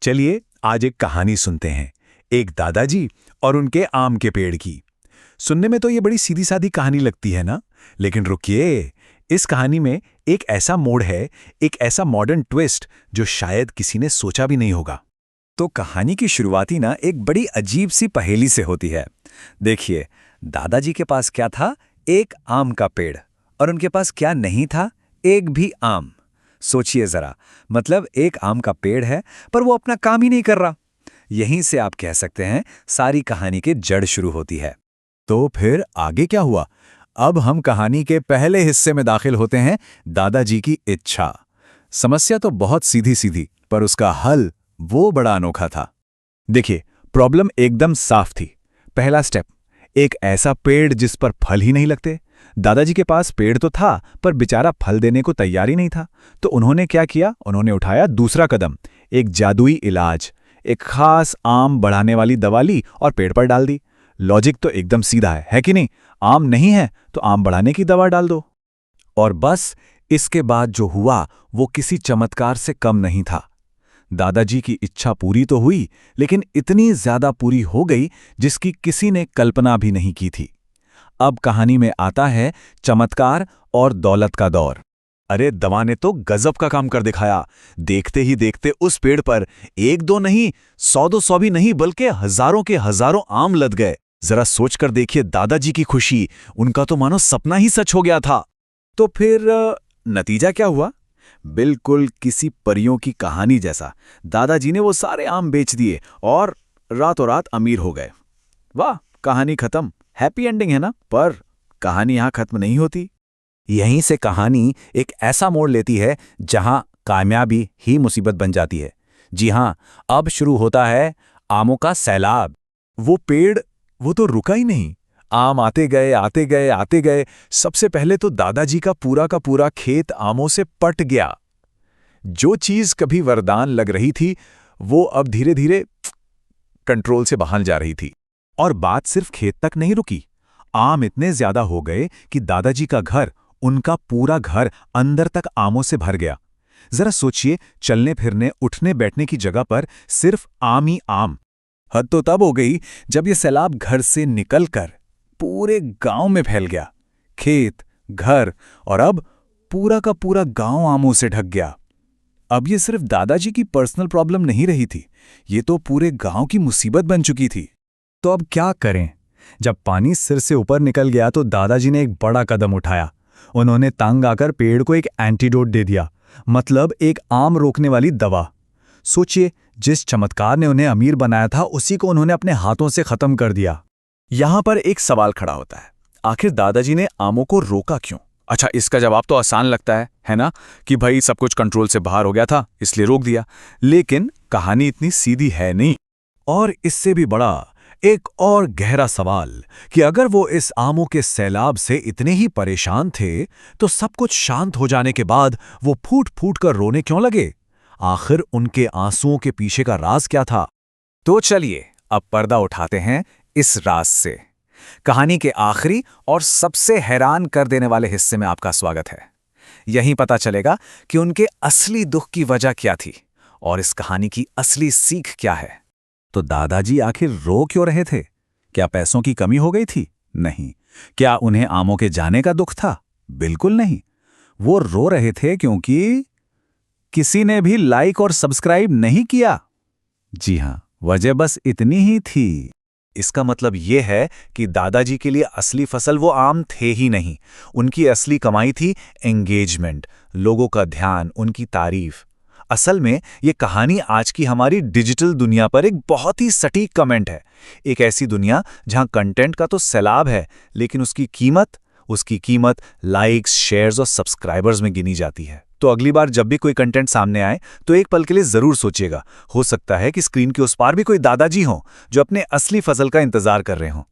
चलिए आज एक कहानी सुनते हैं, एक दादाजी और उनके आम के पेड़ की। सुनने में तो ये बड़ी सीधी सादी कहानी लगती है ना, लेकिन रुकिए, इस कहानी में एक ऐसा मोड़ है, एक ऐसा मॉडर्न ट्विस्ट जो शायद किसी ने सोचा भी नहीं होगा। तो कहानी की शुरुआती ना एक बड़ी अजीब सी पहेली से होती है। देखिए, दादाजी के पास क्या था? एक आम का पेड़। और उनके पास क्या नहीं था? एक भी आम। सोचिए जरा, मतलब एक आम का पेड़ है पर वो अपना काम ही नहीं कर रहा। यहीं से आप कह सकते हैं सारी कहानी की जड़ शुरू होती है। तो फिर आगे क्या हुआ? अब हम कहानी के पहले हिस्से में दाखिल होते हैं, दादाजी की इच्छा। समस्या तो बहुत सीधी सीधी, पर उसका हल वो बड़ा अनोखा था। देखिए, प्रॉब्लम एकदम साफ थी। पहला स्टेप, एक ऐसा पेड़ जिस पर फल ही नहीं लगते। दादाजी के पास पेड़ तो था, पर बेचारा फल देने को तैयार ही नहीं था। तो उन्होंने क्या किया? उन्होंने उठाया दूसरा कदम, एक जादुई इलाज। एक खास आम बढ़ाने वाली दवा ली और पेड़ पर डाल दी। लॉजिक तो एकदम सीधा है कि नहीं? आम नहीं है तो आम बढ़ाने की दवा डाल दो। और बस इसके बाद जो हुआ वो किसी चमत्कार से कम नहीं था। दादाजी की इच्छा पूरी तो हुई, लेकिन इतनी ज्यादा पूरी हो गई जिसकी किसी ने कल्पना भी नहीं की थी। अब कहानी में आता है चमत्कार और दौलत का दौर। अरे, दवा ने तो गजब का काम कर दिखाया। देखते ही देखते उस पेड़ पर एक दो नहीं, 100-200 भी नहीं, बल्कि हजारों के हजारों आम लद गए। जरा सोचकर देखिए दादाजी की खुशी, उनका तो मानो सपना ही सच हो गया था। तो फिर नतीजा क्या हुआ? बिल्कुल किसी परियों की कहानी जैसा। दादाजी ने वो सारे आम बेच दिए और रातों रात अमीर हो गए। वाह, कहानी खत्म। हैप्पी एंडिंग है ना? पर कहानी यहां खत्म नहीं होती। यहीं से कहानी एक ऐसा मोड़ लेती है जहां कामयाबी ही मुसीबत बन जाती है। जी हां, अब शुरू होता है आमों का सैलाब। वो पेड़, वो तो रुका ही नहीं। आम आते गए, आते गए, आते गए। सबसे पहले तो दादाजी का पूरा खेत आमों से पट गया। जो चीज कभी वरदान लग रही थी, वो अब धीरे धीरे कंट्रोल से बाहर जा रही थी। और बात सिर्फ खेत तक नहीं रुकी। आम इतने ज्यादा हो गए कि दादाजी का घर, उनका पूरा घर अंदर तक आमों से भर गया। जरा सोचिए, चलने फिरने उठने बैठने की जगह पर सिर्फ आम ही आम। हद तो तब हो गई जब ये सैलाब घर से निकलकर पूरे गांव में फैल गया। खेत, घर और अब पूरा का पूरा गांव आमों से ढक गया। अब ये सिर्फ दादाजी की पर्सनल प्रॉब्लम नहीं रही थी, ये तो पूरे गांव की मुसीबत बन चुकी थी। तो अब क्या करें? जब पानी सिर से ऊपर निकल गया तो दादाजी ने एक बड़ा कदम उठाया। उन्होंने तंग आकर पेड़ को एक एंटीडोट दे दिया, मतलब एक आम रोकने वाली दवा। सोचिए, जिस चमत्कार ने उन्हें अमीर बनाया था, उसी को उन्होंने अपने हाथों से खत्म कर दिया। यहां पर एक सवाल खड़ा होता है, आखिर दादाजी ने आमों को रोका क्यों? अच्छा, इसका जवाब तो आसान लगता है ना, कि भाई सब कुछ कंट्रोल से बाहर हो गया था इसलिए रोक दिया। लेकिन कहानी इतनी सीधी है नहीं। और इससे भी बड़ा एक और गहरा सवाल कि अगर वो इस आमों के सैलाब से इतने ही परेशान थे, तो सब कुछ शांत हो जाने के बाद वो फूट फूट कर रोने क्यों लगे? आखिर उनके आंसुओं के पीछे का राज क्या था? तो चलिए अब पर्दा उठाते हैं इस राज से। कहानी के आखिरी और सबसे हैरान कर देने वाले हिस्से में आपका स्वागत है। यहीं पता चलेगा कि उनके असली दुख की वजह क्या थी और इस कहानी की असली सीख क्या है। तो दादाजी आखिर रो क्यों रहे थे? क्या पैसों की कमी हो गई थी? नहीं। क्या उन्हें आमों के जाने का दुख था? बिल्कुल नहीं। वो रो रहे थे क्योंकि किसी ने भी लाइक और सब्सक्राइब नहीं किया। जी हां, वजह बस इतनी ही थी। इसका मतलब यह है कि दादाजी के लिए असली फसल वो आम थे ही नहीं। उनकी असली कमाई थी एंगेजमेंट, लोगों का ध्यान, उनकी तारीफ। असल में ये कहानी आज की हमारी डिजिटल दुनिया पर एक बहुत ही सटीक कमेंट है। एक ऐसी दुनिया जहां कंटेंट का तो सैलाब है, लेकिन उसकी कीमत लाइक्स, शेयर्स और सब्सक्राइबर्स में गिनी जाती है। तो अगली बार जब भी कोई कंटेंट सामने आए तो एक पल के लिए जरूर सोचिएगा, हो सकता है कि स्क्रीन के उस पार भी कोई दादाजी हो जो अपने असली फसल का इंतजार कर रहे हों।